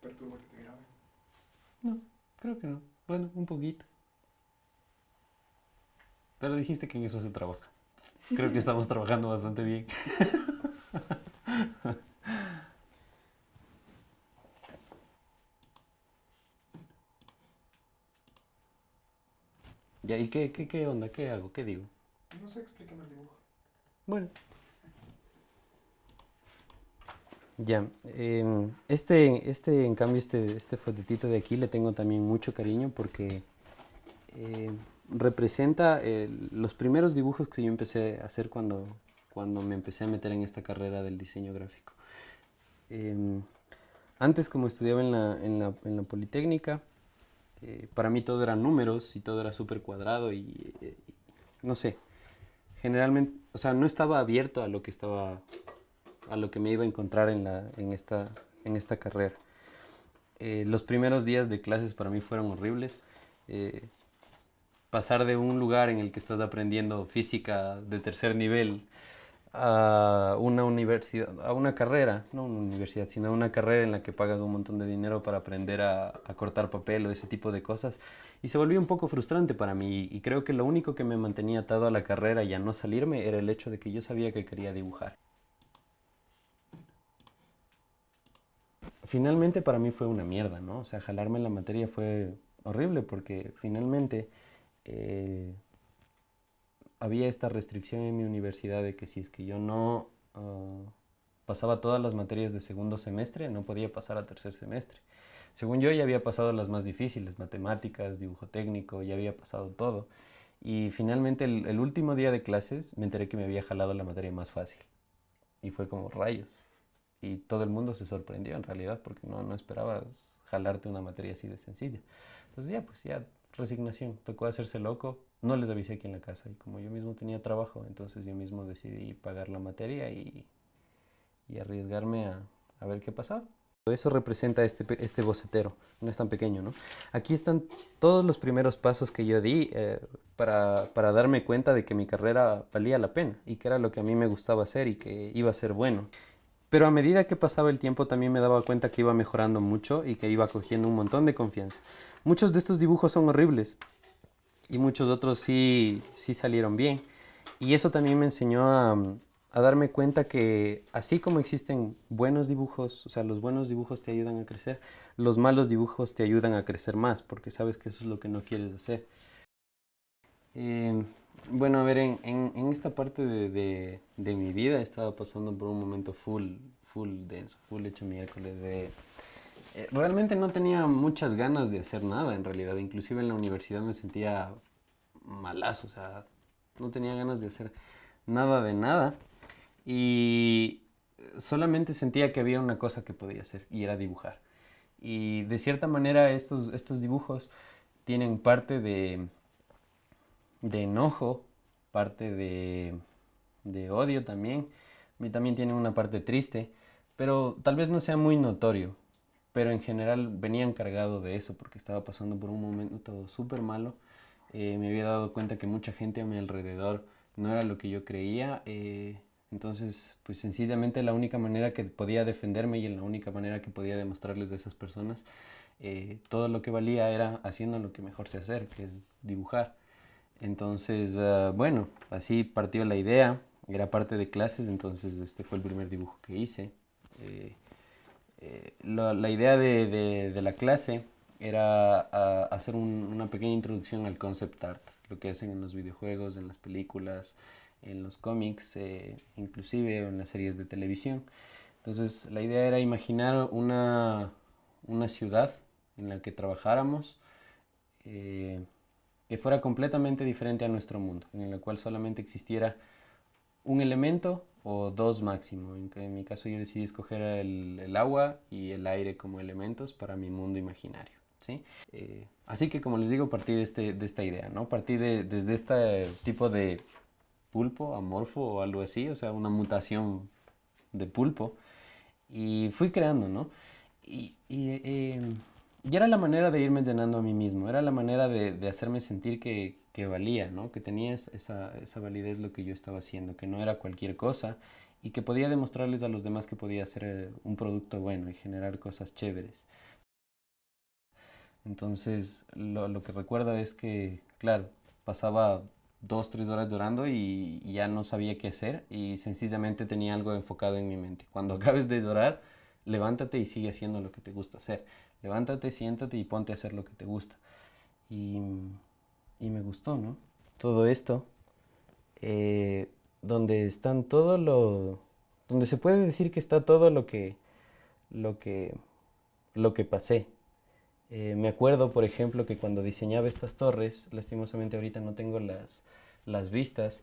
perturba que te grabe? No, creo que no. Bueno, un poquito. Pero dijiste que en eso se trabaja. Creo que estamos trabajando bastante bien. Ya, ¿y qué onda? ¿Qué hago? ¿Qué digo? No sé, explícame el dibujo. Bueno, ya. Este, en cambio, este fotetito de aquí le tengo también mucho cariño porque eh, representa los primeros dibujos que yo empecé a hacer cuando me empecé a meter en esta carrera del diseño gráfico. Em, Antes, como estudiaba en la Politécnica, para mí todo eran números y todo era súper cuadrado y no sé, generalmente, o sea, no estaba abierto a lo que me iba a encontrar en esta carrera. Los primeros días de clases para mí fueron horribles. Eh, Pasar de un lugar en el que estás aprendiendo física de tercer nivel a una universidad, a una carrera, no una universidad, sino una carrera en la que pagas un montón de dinero para aprender a cortar papel o ese tipo de cosas. Y se volvió un poco frustrante para mí y creo que lo único que me mantenía atado a la carrera y a no salirme era el hecho de que yo sabía que quería dibujar. Finalmente para mí fue una mierda, ¿no? O sea, jalarme en la materia fue horrible porque finalmente eh, había esta restricción en mi universidad de que si es que yo no pasaba todas las materias de segundo semestre, no podía pasar a tercer semestre. Según yo ya había pasado las más difíciles, matemáticas, dibujo técnico, ya había pasado todo. Y finalmente el último día de clases me enteré que me había jalado la materia más fácil. Y fue como rayos. Y todo el mundo se sorprendió en realidad porque no esperabas jalarte una materia así de sencilla. Entonces ya, pues ya, resignación, tocó hacerse loco. No les avisé aquí en la casa y como yo mismo tenía trabajo, entonces yo mismo decidí pagar la materia y arriesgarme a ver qué pasaba. Eso representa este bocetero, no es tan pequeño, ¿no? Aquí están todos los primeros pasos que yo di para darme cuenta de que mi carrera valía la pena y que era lo que a mí me gustaba hacer y que iba a ser bueno. Pero a medida que pasaba el tiempo también me daba cuenta que iba mejorando mucho y que iba cogiendo un montón de confianza. Muchos de estos dibujos son horribles y muchos otros sí salieron bien. Y eso también me enseñó a darme cuenta que así como existen buenos dibujos, o sea, los buenos dibujos te ayudan a crecer, los malos dibujos te ayudan a crecer más, porque sabes que eso es lo que no quieres hacer. Eh, bueno, a ver, en esta parte de mi vida estaba pasando por un momento full denso, full hecho miércoles. Realmente no tenía muchas ganas de hacer nada en realidad, inclusive en la universidad me sentía malazo, o sea, no tenía ganas de hacer nada de nada y solamente sentía que había una cosa que podía hacer y era dibujar. Y de cierta manera estos dibujos tienen parte de enojo, parte de odio también. También tiene una parte triste, pero tal vez no sea muy notorio. Pero en general venía encargado de eso porque estaba pasando por un momento súper malo. Me había dado cuenta que mucha gente a mi alrededor no era lo que yo creía. Entonces, pues sencillamente la única manera que podía defenderme y la única manera que podía demostrarles a esas personas todo lo que valía era haciendo lo que mejor sé hacer, que es dibujar. Entonces, bueno, así partió la idea. Era parte de clases, entonces este fue el primer dibujo que hice. Eh, la idea de la clase era hacer una pequeña introducción al concept art, lo que hacen en los videojuegos, en las películas, en los cómics, inclusive en las series de televisión. Entonces, la idea era imaginar una ciudad en la que trabajáramos. eh, que fuera completamente diferente a nuestro mundo, en el cual solamente existiera un elemento o dos máximo. En mi caso yo decidí escoger el agua y el aire como elementos para mi mundo imaginario. ¿Sí? Así que como les digo, partí de esta idea, ¿no? Partí desde este tipo de pulpo, amorfo o algo así, o sea, una mutación de pulpo, y fui creando, ¿no? Y era la manera de irme llenando a mí mismo, era la manera de hacerme sentir que valía, ¿no? Que tenía esa validez lo que yo estaba haciendo, que no era cualquier cosa y que podía demostrarles a los demás que podía hacer un producto bueno y generar cosas chéveres. Entonces, lo que recuerdo es que, claro, pasaba 2, 3 horas llorando y ya no sabía qué hacer y sencillamente tenía algo enfocado en mi mente. Cuando acabes de llorar, levántate y sigue haciendo lo que te gusta hacer. Levántate, siéntate y ponte a hacer lo que te gusta. Y, y me gustó, ¿no? Todo esto, donde están todo lo... donde se puede decir que está todo lo que, lo que pasé. Me acuerdo, por ejemplo, que cuando diseñaba estas torres, lastimosamente ahorita no tengo las vistas,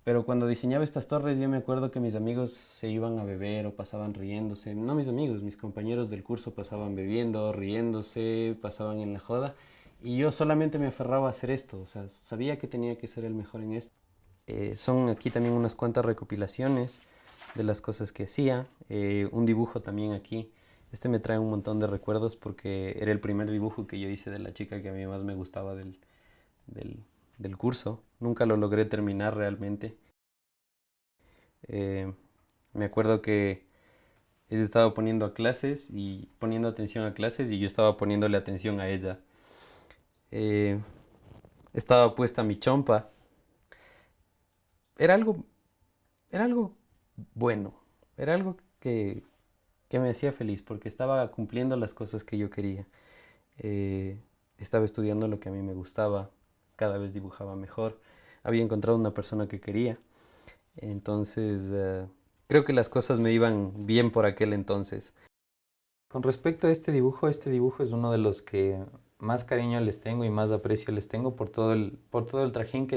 pero cuando diseñaba estas torres yo me acuerdo que mis amigos se iban a beber o pasaban riéndose. No mis amigos, mis compañeros del curso pasaban bebiendo, riéndose, pasaban en la joda. Y yo solamente me aferraba a hacer esto, o sea, sabía que tenía que ser el mejor en esto. Son aquí también unas cuantas recopilaciones de las cosas que hacía. Un dibujo también aquí. Este me trae un montón de recuerdos porque era el primer dibujo que yo hice de la chica que a mí más me gustaba del, del curso. Nunca lo logré terminar realmente. Eh, Me acuerdo que ella estaba poniendo a clases y poniendo atención a clases y yo estaba poniéndole atención a ella. Eh, Estaba puesta mi chompa. Era algo, era algo bueno. Era algo que me hacía feliz porque estaba cumpliendo las cosas que yo quería. Eh, Estaba estudiando lo que a mí me gustaba. Cada vez dibujaba mejor. Había encontrado una persona que quería. Entonces, creo que las cosas me iban bien por aquel entonces. Con respecto a este dibujo es uno de los que más cariño les tengo y más aprecio les tengo por todo el trajín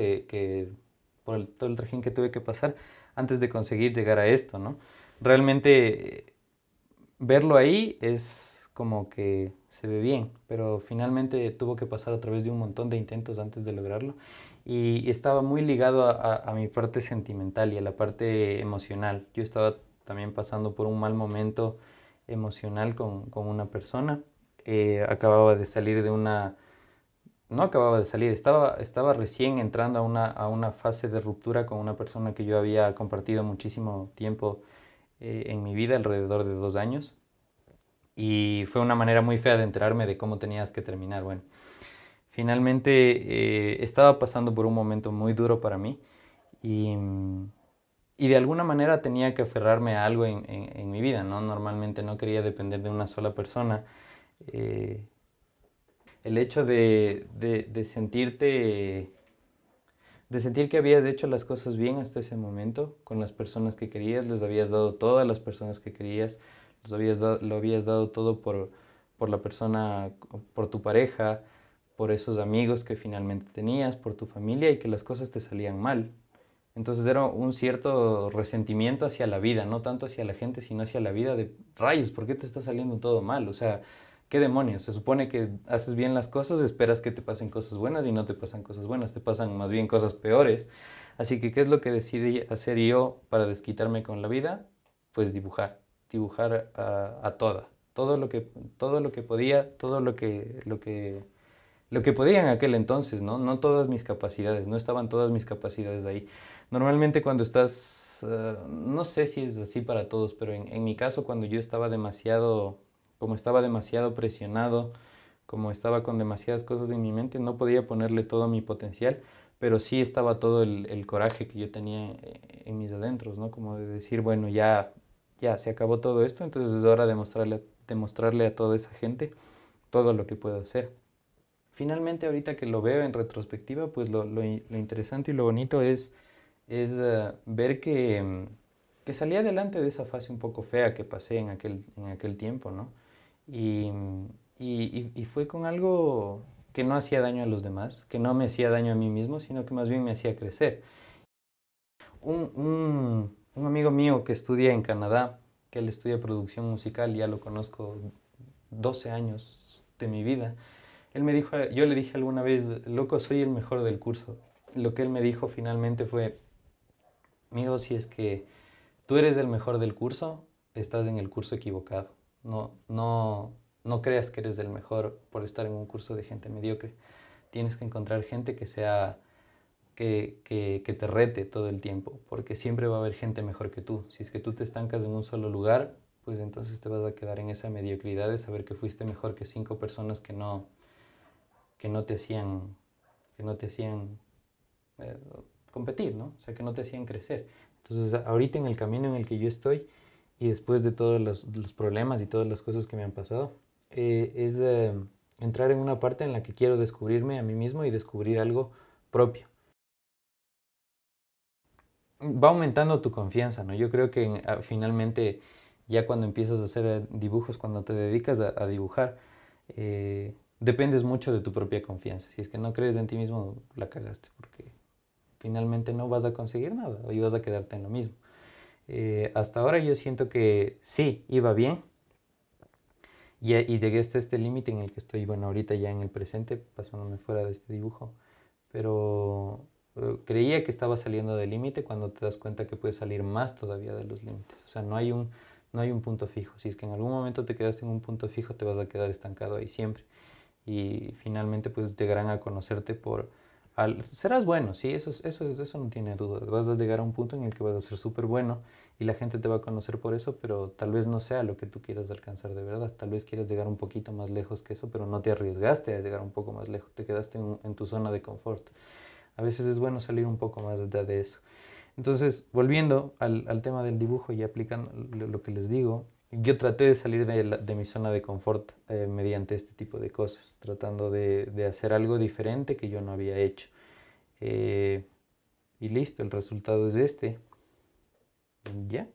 todo el trajín que tuve que pasar antes de conseguir llegar a esto, ¿no? Realmente verlo ahí es como que se ve bien, pero finalmente tuvo que pasar a través de un montón de intentos antes de lograrlo y estaba muy ligado a mi parte sentimental y a la parte emocional. Yo estaba también pasando por un mal momento emocional con una persona. Acababa de salir de una... No acababa de salir, estaba recién entrando a una fase de ruptura con una persona que yo había compartido muchísimo tiempo en mi vida, alrededor de 2 años. Y fue una manera muy fea de enterarme de cómo tenías que terminar. Bueno, finalmente estaba pasando por un momento muy duro para mí y, y de alguna manera tenía que aferrarme a algo en mi vida, ¿no? Normalmente no quería depender de una sola persona. Eh, el hecho de sentir que habías hecho las cosas bien hasta ese momento, con las personas que querías, les habías dado todo a las personas que querías, lo habías dado todo por la persona, por tu pareja, por esos amigos que finalmente tenías, por tu familia y que las cosas te salían mal. Entonces era un cierto resentimiento hacia la vida, no tanto hacia la gente, sino hacia la vida de rayos, ¿por qué te está saliendo todo mal? O sea, ¿qué demonios? Se supone que haces bien las cosas, esperas que te pasen cosas buenas y no te pasan cosas buenas, te pasan más bien cosas peores. Así que, ¿qué es lo que decidí hacer yo para desquitarme con la vida? Pues dibujar, dibujar a toda, todo lo que podía, todo lo que podía en aquel entonces, ¿no? No todas mis capacidades, no estaban todas mis capacidades ahí. Normalmente cuando estás, no sé si es así para todos, pero en mi caso cuando yo estaba demasiado, como estaba demasiado presionado, como estaba con demasiadas cosas en mi mente, no podía ponerle todo mi potencial, pero sí estaba todo el coraje que yo tenía en mis adentros, ¿no? Como de decir, bueno, ya se acabó todo esto, entonces es hora de demostrarle a toda esa gente todo lo que puedo hacer. Finalmente, ahorita que lo veo en retrospectiva, pues lo interesante y lo bonito es ver que salí adelante de esa fase un poco fea que pasé en aquel tiempo, ¿no? Y, y fue con algo que no hacía daño a los demás, que no me hacía daño a mí mismo, sino que más bien me hacía crecer. Un amigo mío que estudia en Canadá, que él estudia producción musical, ya lo conozco 12 años de mi vida. Él me dijo, yo le dije alguna vez, loco, soy el mejor del curso. Lo que él me dijo finalmente fue, amigo, si es que tú eres el mejor del curso, estás en el curso equivocado. No creas que eres el mejor por estar en un curso de gente mediocre. Tienes que encontrar gente que sea, que te rete todo el tiempo, porque siempre va a haber gente mejor que tú. Si es que tú te estancas en un solo lugar, pues entonces te vas a quedar en esa mediocridad de saber que fuiste mejor que 5 personas que no que no te hacían, que no te hacían eh, competir, ¿no? O sea, que no te hacían crecer. Entonces, ahorita en el camino en el que yo estoy y después de todos los problemas y todas las cosas que me han pasado, es entrar en una parte en la que quiero descubrirme a mí mismo y descubrir algo propio. Va aumentando tu confianza, ¿no? Yo creo que finalmente ya cuando empiezas a hacer dibujos, cuando te dedicas a dibujar, dependes mucho de tu propia confianza. Si es que no crees en ti mismo, la cagaste, porque finalmente no vas a conseguir nada y vas a quedarte en lo mismo. Hasta ahora yo siento que sí, iba bien y llegué hasta este límite en el que estoy, bueno, ahorita ya en el presente, pasándome fuera de este dibujo, pero creía que estaba saliendo del límite cuando te das cuenta que puedes salir más todavía de los límites. O sea, no hay un punto fijo. Si es que en algún momento te quedaste en un punto fijo, te vas a quedar estancado ahí siempre. Y finalmente pues llegarán a conocerte por... serás bueno, sí, eso no tiene duda. Vas a llegar a un punto en el que vas a ser súper bueno y la gente te va a conocer por eso, pero tal vez no sea lo que tú quieras alcanzar de verdad. Tal vez quieras llegar un poquito más lejos que eso, pero no te arriesgaste a llegar un poco más lejos. Te quedaste en tu zona de confort. A veces es bueno salir un poco más allá de eso. Entonces, volviendo al tema del dibujo y aplicando lo que les digo, yo traté de salir de mi zona de confort mediante este tipo de cosas, tratando de hacer algo diferente que yo no había hecho. Eh, y listo, el resultado es este. Ya.